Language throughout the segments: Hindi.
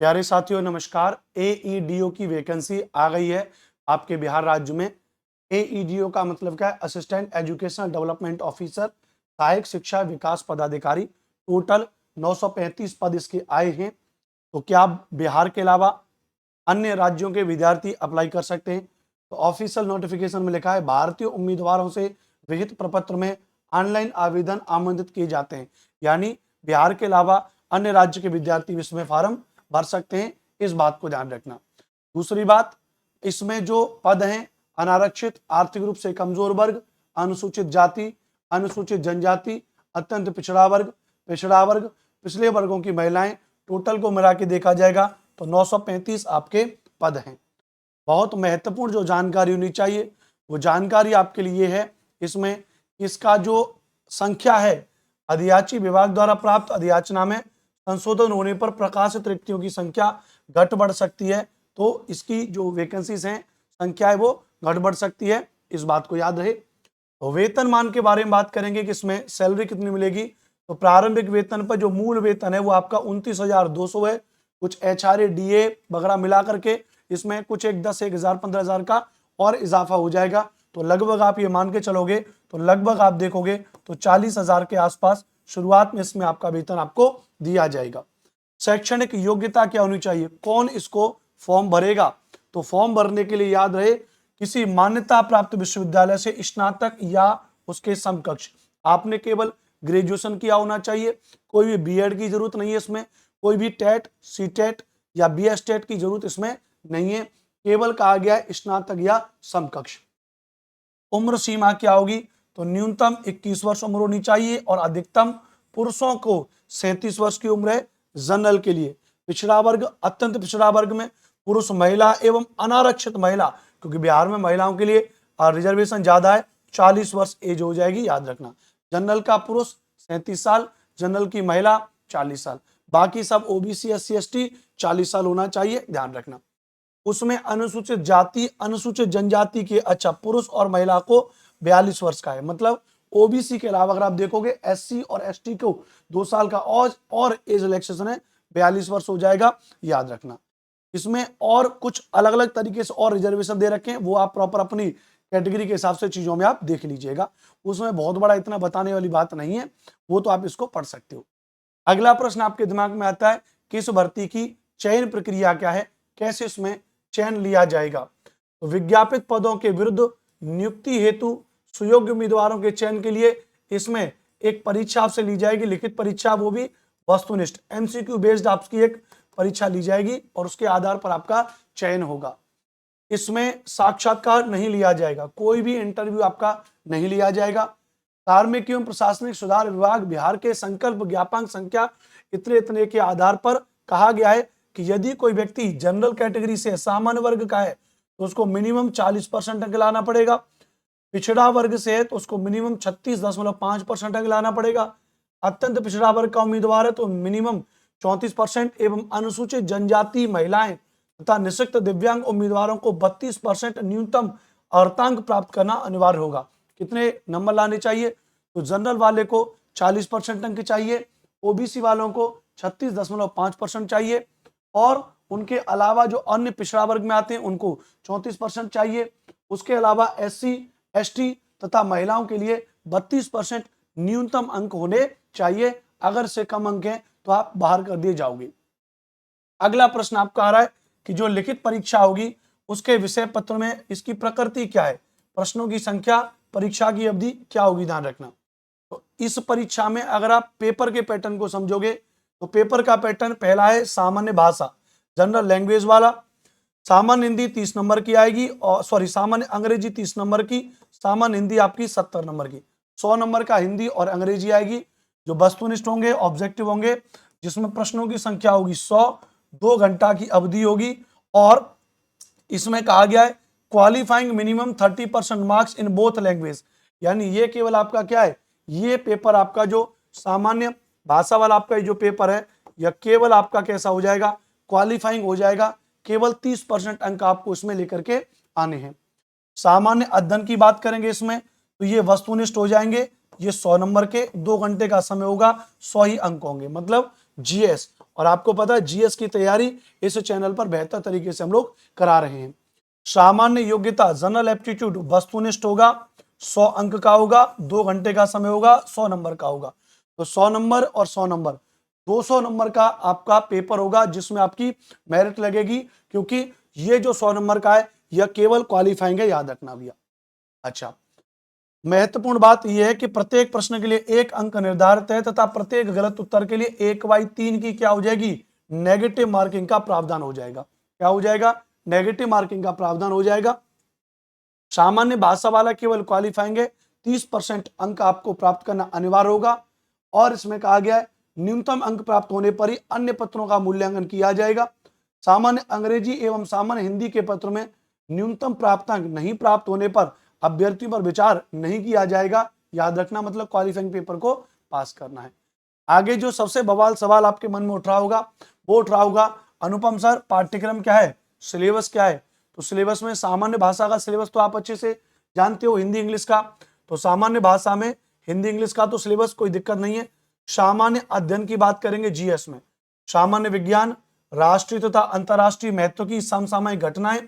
प्यारे साथियों नमस्कार। एईडीओ की वैकेंसी आ गई है आपके बिहार राज्य में। एईडीओ का मतलब क्या है? असिस्टेंट एजुकेशनल डेवलपमेंट ऑफिसर, सहायक शिक्षा विकास पदाधिकारी। टोटल 935 पद इसके आए हैं। तो क्या बिहार के अलावा अन्य राज्यों के विद्यार्थी अप्लाई कर सकते हैं? तो ऑफिशियल नोटिफिकेशन में लिखा है भारतीय उम्मीदवारों से विहित प्रपत्र में ऑनलाइन आवेदन आमंत्रित किए जाते हैं। यानी बिहार के अलावा अन्य राज्य के विद्यार्थी इसमें फॉर्म भर सकते हैं, इस बात को ध्यान रखना। दूसरी बात, इसमें जो पद हैं अनारक्षित, आर्थिक रूप से कमजोर वर्ग, अनुसूचित जाति, अनुसूचित जनजाति, अत्यंत पिछड़ा वर्ग, पिछले वर्गों की महिलाएं, टोटल को मिला के देखा जाएगा तो 935 आपके पद हैं। बहुत महत्वपूर्ण जो जानकारी होनी चाहिए वो जानकारी आपके लिए है। इसमें इसका जो संख्या है, अधियाची विभाग द्वारा प्राप्त अधियाचना में संशोधन होने पर प्रकाशित रिक्तियों की संख्या घट बढ़ सकती है। तो इसकी जो वैकेंसीज हैं, संख्या है वो घट बढ़ सकती है, इस बात को याद रहे। तो वेतनमान के बारे में बात करेंगे कि इसमें सैलरी कितनी मिलेगी। तो प्रारंभिक वेतन पर जो मूल वेतन है वो आपका 29,200 है। कुछ एचआरए डीए वगैरह मिला करके इसमें कुछ 10, 1,000, 15,000 का और इजाफा हो जाएगा। तो लगभग आप ये मान के चलोगे तो लगभग आप देखोगे तो 40,000 के आसपास शुरुआत में इसमें आपका वेतन आपको दिया जाएगा। शैक्षणिक योग्यता क्या होनी चाहिए? कौन इसको फॉर्म भरेगा? तो फॉर्म भरने के लिए याद रहे किसी मान्यता प्राप्त विश्वविद्यालय से स्नातक या उसके समकक्ष आपने केवल ग्रेजुएशन किया होना चाहिए। कोई भी बीएड की जरूरत नहीं है इसमें, कोई भी टेट, सीटेट या बीएसटेट की जरूरत इसमें नहीं है। केवल कहा गया है स्नातक या समकक्ष। उम्र सीमा क्या होगी? तो न्यूनतम 21 वर्ष उम्र होनी चाहिए और अधिकतम पुरुषों को 37 वर्ष की उम्र है जनरल के लिए। पिछड़ा वर्ग, अत्यंत पिछड़ा वर्ग में पुरुष, महिला एवं अनारक्षित महिला, क्योंकि बिहार में महिलाओं के लिए रिजर्वेशन ज्यादा है, 40 वर्ष एज हो जाएगी, याद रखना। जनरल का पुरुष 37 साल, जनरल की महिला 40 साल, बाकी सब ओबीसी, एससी, एसटी 40 साल होना चाहिए, ध्यान रखना। उसमें अनुसूचित जाति, अनुसूचित जनजाति के अच्छा पुरुष और महिला को 42 वर्ष का है। मतलब ओबीसी के अलावा अगर आप देखोगे एससी और एसटी को 2 साल का और एज रिलैक्सेशन है, 42 वर्ष हो जाएगा, याद रखना। इसमें और कुछ अलग अलग तरीके से और रिजर्वेशन दे रखे हैं, वो आप प्रॉपर अपनी कैटेगरी के हिसाब से चीजों में आप देख लीजिएगा। उसमें बहुत बड़ा इतना बताने वाली बात नहीं है, वो तो आप इसको पढ़ सकते हो। अगला प्रश्न आपके दिमाग में आता है, किस भर्ती की चयन प्रक्रिया क्या है, कैसे इसमें चयन लिया जाएगा? तो विज्ञापित पदों के विरुद्ध नियुक्ति हेतु सुयोग्य उम्मीदवारों के चयन के लिए इसमें एक परीक्षा आपसे ली जाएगी, लिखित परीक्षा, वो भी वस्तुनिष्ठ एमसीक्यू बेस्ड आपकी एक परीक्षा ली जाएगी और उसके आधार पर आपका चयन होगा। इसमें साक्षात्कार नहीं लिया जाएगा, कोई भी इंटरव्यू आपका नहीं लिया जाएगा। कार्मिक एवं प्रशासनिक सुधार विभाग बिहार के संकल्प ज्ञापक संख्या इतने के आधार पर कहा गया है कि यदि कोई व्यक्ति जनरल कैटेगरी से सामान्य वर्ग का है तो उसको मिनिमम 40% अंक लाना पड़ेगा। पिछड़ा वर्ग से है तो उसको मिनिमम 36.5% अंक लाना पड़ेगा। अत्यंत पिछड़ा वर्ग का उम्मीदवार है तो मिनिमम 34% एवं अनुसूचित जनजाति महिलाएं तथा निःशक्त दिव्यांग उम्मीदवारों को 32% न्यूनतम अर्हतांक प्राप्त करना अनिवार्य होगा। कितने नंबर लाने चाहिए? तो जनरल वाले को 40% अंक चाहिए, ओबीसी वालों को 36.5% चाहिए और उनके अलावा जो अन्य पिछड़ा वर्ग में आते हैं उनको 34% चाहिए। उसके अलावा एससी, एसटी तथा महिलाओं के लिए 32% न्यूनतम अंक होने चाहिए। अगर से कम अंक हैं तो आप बाहर कर दिए जाओगे। अगला प्रश्न आपका आ रहा है कि जो लिखित परीक्षा होगी उसके विषय पत्र में इसकी प्रकृति क्या है, प्रश्नों की संख्या, परीक्षा की अवधि क्या होगी, ध्यान रखना। तो इस परीक्षा में अगर आप पेपर के पैटर्न को समझोगे तो पेपर का पैटर्न पहला है सामान्य भाषा, जनरल लैंग्वेज वाला। सामान्य हिंदी 30 नंबर की आएगी और सामान्य अंग्रेजी 30 नंबर की, सामान्य हिंदी आपकी 70 नंबर की। 100 नंबर का हिंदी और अंग्रेजी आएगी। जो वस्तुनिष्ठ होंगे, ऑब्जेक्टिव होंगे, जिसमें प्रश्नों की संख्या होगी 100, 2 घंटा की अवधि होगी और इसमें कहा गया है qualifying minimum 30% marks in both language. यानी ये केवल आपका क्या है, ये पेपर आपका जो सामान्य भाषा वाला आपका जो पेपर है यह केवल आपका कैसा हो जाएगा, क्वालिफाइंग हो जाएगा। केवल 30% अंक आपको इसमें लेकर के आने हैं। सामान्य अध्ययन की बात करेंगे इसमें तो ये वस्तुनिष्ठ हो जाएंगे, ये 100 नंबर के, 2 घंटे का समय होगा, 100 ही अंक होंगे, मतलब जीएस। और आपको पता है जीएस की तैयारी इस चैनल पर बेहतर तरीके से हम लोग करा रहे हैं। सामान्य योग्यता जनरल एप्टीट्यूड वस्तुनिष्ठ होगा, 100 अंक का होगा, 2 घंटे का समय होगा, 100 नंबर का होगा। तो 100 नंबर और 100 नंबर 200 नंबर का आपका पेपर होगा जिसमें आपकी मेरिट लगेगी, क्योंकि ये जो 100 नंबर का है यह केवल क्वालिफाइंग है, याद रखना भैया। अच्छा, महत्वपूर्ण बात यह है कि प्रत्येक प्रश्न के लिए 1 अंक निर्धारित है तथा प्रत्येक गलत उत्तर के लिए 1/3 की क्या हो जाएगी, नेगेटिव मार्किंग का प्रावधान हो जाएगा। क्या हो जाएगा, नेगेटिव मार्किंग का प्रावधान हो जाएगा। सामान्य भाषा वाला केवल क्वालिफाइंग है, 30% अंक आपको प्राप्त करना अनिवार्य होगा। और इसमें कहा गया है न्यूनतम अंक प्राप्त होने पर ही अन्य पत्रों का मूल्यांकन किया जाएगा। सामान्य अंग्रेजी एवं सामान्य हिंदी के पत्र में न्यूनतम प्राप्तांक नहीं प्राप्त होने पर अभ्यर्थी पर विचार नहीं किया जाएगा। याद रखना, मतलब क्वालिफाइंग पेपर को पास करना है। आगे जो सबसे बवाल सवाल आपके मन में उठ रहा होगा वो उठ रहा होगा, अनुपम सर पाठ्यक्रम क्या है, सिलेबस क्या है। तो सिलेबस में सामान्य भाषा का सिलेबस तो आप अच्छे से जानते हो, हिंदी इंग्लिश का। तो सामान्य भाषा में हिंदी इंग्लिश का तो सिलेबस कोई दिक्कत नहीं है। सामान्य अध्ययन की बात करेंगे जीएस में, सामान्य विज्ञान, राष्ट्रीय तथा अंतर्राष्ट्रीय महत्व की समसामयिक घटनाएं,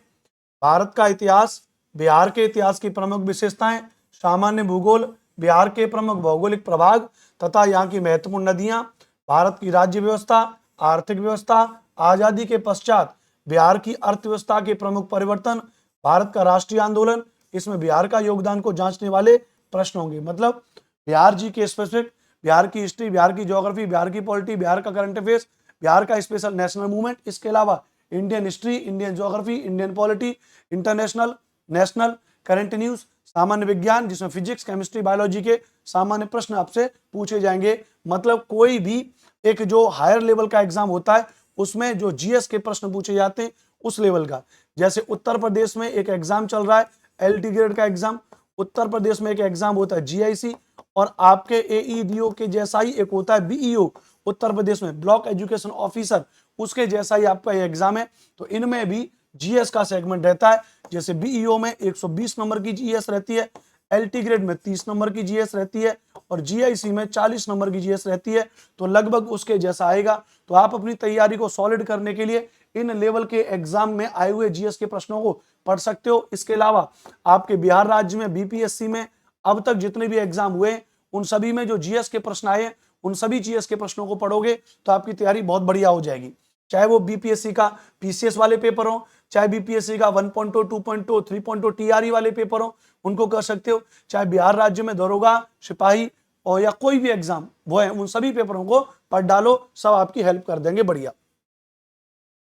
भारत का इतिहास, बिहार के इतिहास की प्रमुख विशेषताएं, सामान्य भूगोल, बिहार के प्रमुख भौगोलिक प्रभाग तथा यहाँ की महत्वपूर्ण नदियां, भारत की राज्य व्यवस्था, आर्थिक व्यवस्था, आजादी के पश्चात बिहार की अर्थव्यवस्था के प्रमुख परिवर्तन, भारत का राष्ट्रीय आंदोलन, इसमें बिहार का योगदान को जांचने वाले प्रश्न होंगे। मतलब बिहार जी के स्पेसिफिक, बिहार की हिस्ट्री, बिहार की ज्योग्राफी, बिहार की पॉलिटी, बिहार का करंट अफेयर्स, बिहार का स्पेशल नेशनल मूवमेंट, इसके अलावा Indian history, Indian geography, Indian polity, international, national, current news, सामान्य विज्ञान जिसमें फिजिक्स, केमिस्ट्री, बायोलॉजी के सामान्य प्रश्न आपसे पूछे जाएंगे। मतलब कोई भी एक जो हायर लेवल का एग्जाम होता है उसमें जो जीएस के प्रश्न पूछे जाते हैं उस लेवल का। जैसे उत्तर प्रदेश में एक एग्जाम चल रहा है एलटी ग्रेड का एग्जाम, उत्तर प्रदेश में एक एग्जाम होता है जीआईसी, और आपके एईडीओ के जैसा ही एक होता है बीईओ उत्तर प्रदेश में, ब्लॉक एजुकेशन ऑफिसर, उसके जैसा ही आपका ये एग्जाम है। तो इनमें भी जीएस का सेगमेंट रहता है। जैसे बीईओ में 120 नंबर की जीएस रहती है, एलटी ग्रेड में 30 नंबर की जीएस रहती है, और जीआईसी में 40 नंबर की जीएस रहती है। तो लगभग उसके जैसा आएगा। तो आप अपनी तैयारी को सॉलिड करने के लिए इन लेवल के एग्जाम में आए हुए जीएस के प्रश्नों को पढ़ सकते हो। इसके अलावा आपके बिहार राज्य में बीपीएससी में अब तक जितने भी एग्जाम हुए उन सभी में जो जीएस के प्रश्न आए उन सभी जीएस के प्रश्नों को पढ़ोगे तो आपकी तैयारी बहुत बढ़िया हो जाएगी। चाहे वो बीपीएससी का पीसीएस वाले पेपर हो, चाहे बीपीएससी का 1.2, 2.2, 3.2 टीआरई वाले पेपर हो, उनको कर सकते हो। चाहे बिहार राज्य में दरोगा, सिपाही और या कोई भी एग्जाम वो है, उन सभी पेपरों को पढ़ डालो, सब आपकी हेल्प कर देंगे बढ़िया।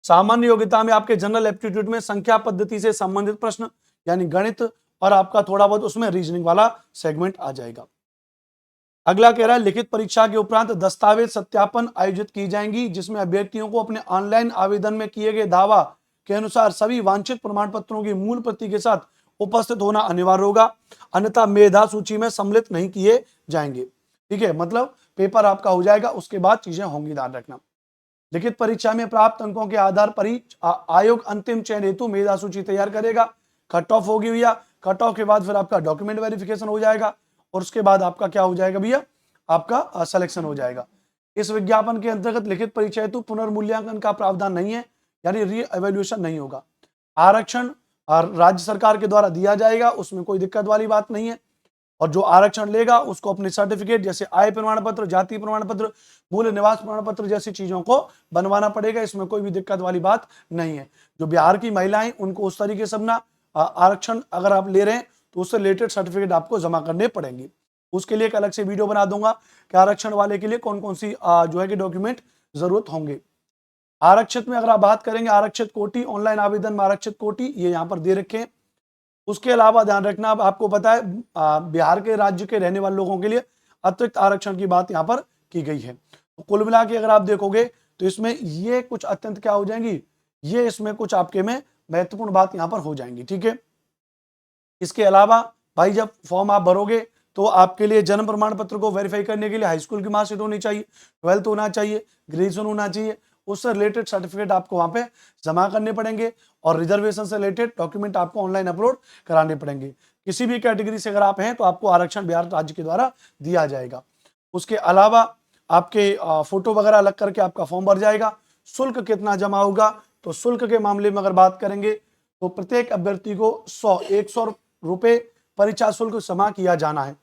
सामान्य योग्यता में आपके जनरल एप्टीट्यूड में संख्या पद्धति से संबंधित प्रश्न यानी गणित, और आपका थोड़ा बहुत उसमें रीजनिंग वाला सेगमेंट आ जाएगा। अगला कह रहा है लिखित परीक्षा के उपरांत दस्तावेज सत्यापन आयोजित की जाएंगी, जिसमें अभ्यर्थियों को अपने ऑनलाइन आवेदन में किए गए दावा के अनुसार सभी वांछित प्रमाण पत्रों की मूल प्रति के साथ उपस्थित होना अनिवार्य होगा, अन्यथा मेधा सूची में सम्मिलित नहीं किए जाएंगे। ठीक है, मतलब पेपर आपका हो जाएगा, उसके बाद चीजें होंगी, ध्यान रखना। लिखित परीक्षा में प्राप्त अंकों के आधार पर ही आयोग अंतिम चयन हेतु मेधा सूची तैयार करेगा। कट ऑफ होगी भैया, कट ऑफ के बाद फिर आपका डॉक्यूमेंट वेरिफिकेशन हो जाएगा, और उसके बाद आपका क्या हो जाएगा भैया, आपका सिलेक्शन हो जाएगा। इस विज्ञापन के अंतर्गत लिखित परीक्षा हेतु पुनर्मूल्यांकन का प्रावधान नहीं है, यानी री एवेल्यूएशन नहीं होगा। आरक्षण राज्य सरकार के द्वारा दिया जाएगा, उसमें कोई दिक्कत वाली बात नहीं है। और जो आरक्षण लेगा उसको अपने सर्टिफिकेट जैसे आय प्रमाण पत्र, जाति प्रमाण पत्र, मूल निवास प्रमाण पत्र जैसी चीजों को बनवाना पड़ेगा, इसमें कोई भी दिक्कत वाली बात नहीं है। जो बिहार की महिलाएं उनको उस तरीके से अपना आरक्षण अगर आप ले रहे हैं तो उससे रिलेटेड सर्टिफिकेट आपको जमा करने पड़ेंगे। उसके लिए एक अलग से वीडियो बना दूंगा कि आरक्षण वाले के लिए कौन कौन सी जो है कि डॉक्यूमेंट जरूरत होंगे। आरक्षित में अगर आप बात करेंगे, आरक्षित कोटि, ऑनलाइन आवेदन में आरक्षित कोटि ये यहाँ पर दे रखे हैं। उसके अलावा ध्यान रखना, अब आपको पता है बिहार के राज्य के रहने वाले लोगों के लिए अतिरिक्त आरक्षण की बात यहाँ पर की गई है। तो कुल मिला के अगर आप देखोगे तो इसमें ये कुछ अत्यंत क्या हो जाएंगी, ये इसमें कुछ आपके में महत्वपूर्ण बात यहाँ पर हो जाएंगी। ठीक है, इसके अलावा भाई जब फॉर्म आप भरोगे तो आपके लिए जन्म प्रमाण पत्र को वेरीफाई करने के लिए हाई स्कूल की मार्कशीट होनी चाहिए, 12th होना चाहिए, ग्रेजुएशन होना चाहिए, उससे रिलेटेड सर्टिफिकेट आपको वहां पे जमा करने पड़ेंगे, और रिजर्वेशन से रिलेटेड डॉक्यूमेंट आपको ऑनलाइन अपलोड कराने पड़ेंगे। किसी भी कैटेगरी से अगर आप हैं तो आपको आरक्षण बिहार राज्य के द्वारा दिया जाएगा। उसके अलावा आपके फोटो वगैरह अलग करके आपका फॉर्म भर जाएगा। शुल्क कितना जमा होगा, तो शुल्क के मामले में अगर बात करेंगे तो प्रत्येक अभ्यर्थी को 100 रुपए परीक्षा शुल्क जमा किया जाना है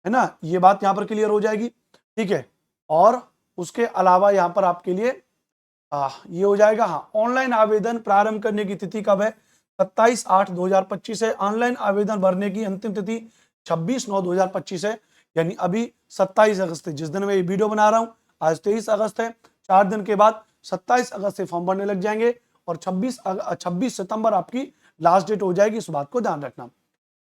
ना। ये बात यहाँ पर क्लियर हो जाएगी, ठीक है। और उसके अलावा यहाँ पर आपके लिए ये हो जाएगा। हाँ, ऑनलाइन आवेदन प्रारंभ करने की तिथि कब है? 27/8/2025 है। ऑनलाइन आवेदन भरने की अंतिम तिथि 26/9/2025 है, यानी अभी 27 अगस्त है, जिस दिन मैं ये वीडियो बना रहा हूँ। आज 23 अगस्त है, 4 दिन के बाद 27 अगस्त से फॉर्म भरने लग जाएंगे और 26 सितंबर आपकी लास्ट डेट हो जाएगी। इस बात को ध्यान रखना।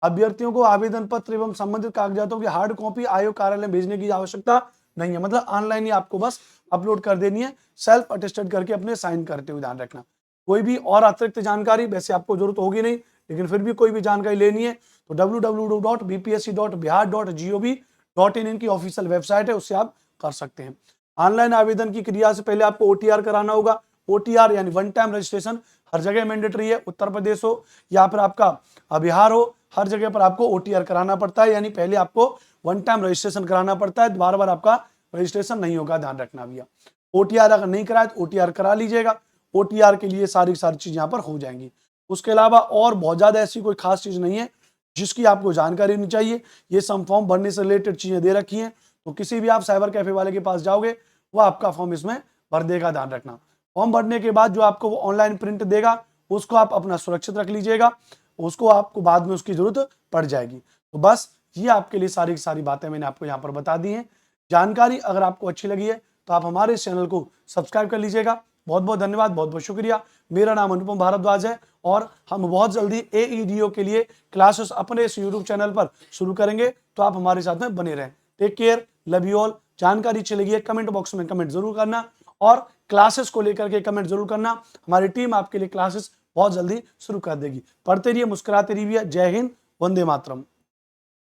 अभ्यर्थियों को आवेदन पत्र एवं संबंधित कागजातों की हार्ड कॉपी आयोग कार्यालय में भेजने की आवश्यकता नहीं है, मतलब ऑनलाइन ही आपको बस अपलोड कर देनी है, सेल्फ अटेस्टेड करके अपने साइन करते हुए। ध्यान रखना। कोई भी और अतिरिक्त जानकारी वैसे आपको जरूरत होगी नहीं, लेकिन फिर भी कोई भी जानकारी लेनी है तो www.bpsc.bihar.gov.in इनकी ऑफिशियल वेबसाइट है, उससे आप कर सकते हैं। ऑनलाइन आवेदन की क्रिया से पहले आपको ओटीआर कराना होगा। ओटीआर यानी वन टाइम रजिस्ट्रेशन हर जगह मैंडेटरी है, उत्तर प्रदेश हो या फिर आपका बिहार हो, हर जगह पर आपको ओटीआर कराना पड़ता है, यानी पहले आपको वन टाइम रजिस्ट्रेशन कराना पड़ता है, बार बार आपका रजिस्ट्रेशन नहीं होगा। ध्यान रखना भैया। ओटीआर अगर नहीं कराए तो ओटीआर करा लीजिएगा। ओटीआर के लिए सारी चीज यहाँ पर हो जाएंगी। उसके अलावा और बहुत ज्यादा ऐसी कोई खास चीज नहीं है जिसकी आपको जानकारी नहीं चाहिए। ये सब फॉर्म भरने से रिलेटेड चीजें दे रखी हैं, तो किसी भी आप साइबर कैफे वाले के पास जाओगे वो आपका फॉर्म इसमें भर देगा। ध्यान रखना। फॉर्म भरने के बाद जो आपको वो ऑनलाइन प्रिंट देगा उसको आप अपना सुरक्षित रख लीजिएगा, उसको आपको बाद में उसकी जरूरत पड़ जाएगी। तो बस ये आपके लिए सारी की सारी बातें मैंने आपको यहाँ पर बता दी हैं। जानकारी अगर आपको अच्छी लगी है तो आप हमारे इस चैनल को सब्सक्राइब कर लीजिएगा। बहुत बहुत धन्यवाद, बहुत बहुत शुक्रिया। मेरा नाम अनुपम भारद्वाज है और हम बहुत जल्दी एईडीओ के लिए क्लासेस अपने इस यूट्यूब चैनल पर शुरू करेंगे, तो आप हमारे साथ में बने रहें। Take care, love you all. जानकारी अच्छी लगी है कमेंट बॉक्स में कमेंट जरूर करना और क्लासेस को लेकर के कमेंट जरूर करना। हमारी टीम आपके लिए क्लासेस बहुत जल्दी शुरू कर देगी। पढ़ते रहिए, मुस्कुराते रहिए। जय हिंद, वंदे मातरम।